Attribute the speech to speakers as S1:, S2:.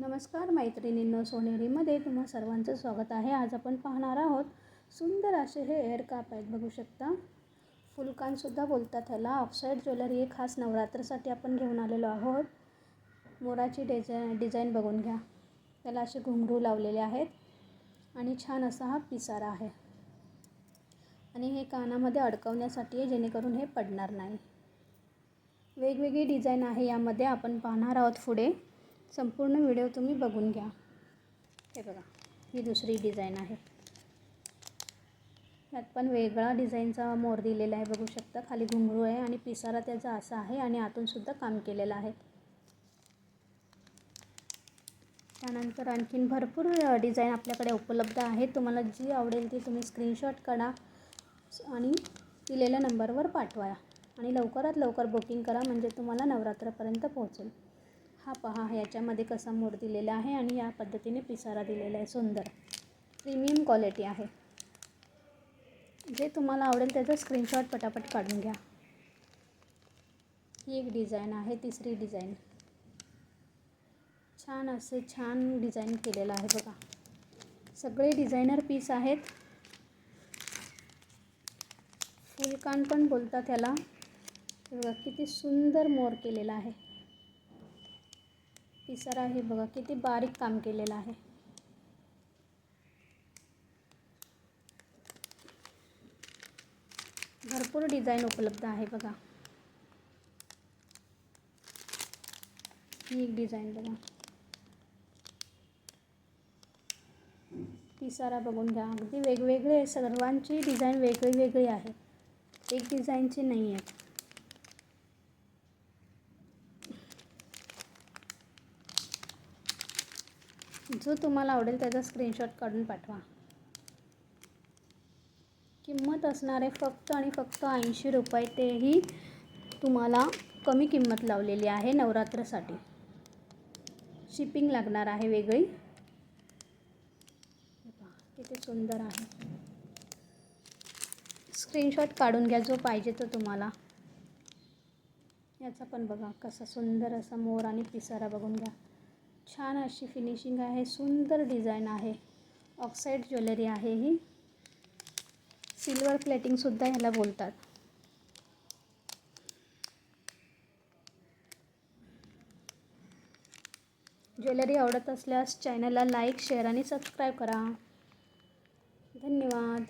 S1: नमस्कार मैत्रिणींनो, सोनेरीमध्ये तुम्हा सर्वांचं स्वागत आहे। आज आपण पाहणार आहोत सुंदर असे हे एअर काप आहेत, बघू शकता। फुलकानसुद्धा बोलतात ह्याला। ऑक्साईड ज्वेलरी हे खास नवरात्रसाठी आपण घेऊन आलेलो आहोत। मोराची डिझाईन बघून घ्या, त्याला असे घुंगरू लावलेले आहेत आणि छान असा हा पिसारा आहे आणि हे कानामध्ये अडकवण्यासाठी आहे, जेणेकरून हे पडणार नाही। वेगवेगळी डिझाईन आहे यामध्ये, आपण पाहणार आहोत पुढे। संपूर्ण व्हिडिओ तुम्ही बघून घ्या। हे बघा, ही दुसरी डिझाईन आहे। यात पण वेगळा डिझाईनचा मोर दिलेला आहे, बघू शकता। खाली घुंगरू आहे आणि पिसारा त्याचा असा आहे आणि आतून सुद्धा काम केलेलं आहे। त्यानंतर आणखीन भरपूर डिझाईन आपल्याकडे उपलब्ध आहे। तुम्हाला जी आवडेल ती तुम्ही स्क्रीनशॉट काढा आणि दिलेल्या नंबरवर पाठवा आणि लवकरात लवकर बुकिंग करा, म्हणजे तुम्हाला नवरात्रपर्यंत पोहोचेल। हा पहा, याच्यामध्ये कसा मोर दिलेला आहे आणि या पद्धतीने पिसारा दिलेला आहे। सुंदर प्रीमियम क्वालिटी आहे। जे तुम्हाला आवडेल त्याचा स्क्रीनशॉट पटापट काढून घ्या। ही एक डिझाईन आहे, तिसरी डिझाईन। छान डिझाईन केलेला आहे बघा। सगळे डिझायनर पीस आहेत। फुलकान पण बोलतात याला। बघा किती सुंदर मोर केलेला आहे। पिसारा आहे बघा, किती बारीक काम केलेलं आहे। भरपूर डिझाईन उपलब्ध आहे बघा। ही एक डिझाईन बघा, पिसारा बघून घ्या। अगदी वेगवेगळे, सर्वांची डिझाईन वेगळी आहे, एक डिझाईनची नाही आहे। जो तुम्हाला आवडेल त्याचा स्क्रीनशॉट काढून पाठवा। किंमत असणार आहे फक्त आणि फक्त 80 रुपये। तेही तुम्हाला कमी किंमत लावलेली आहे नवरात्रसाठी। शिपिंग लागणार आहे वेगळी। किती सुंदर आहे। स्क्रीनशॉट काढून घ्या जो पाहिजे तो तुम्हाला। याचा पण बघा कसा सुंदर असा मोर आणि पिसारा बघून घ्या। छान अशी फिनिशिंग आहे, सुंदर डिझाईन आहे। ऑक्साईड ज्वेलरी आहे ही। सिल्वर प्लेटिंगसुद्धा ह्याला बोलतात। ज्वेलरी आवडत असल्यास चॅनलला लाईक, शेअर आणि सबस्क्राईब करा। धन्यवाद।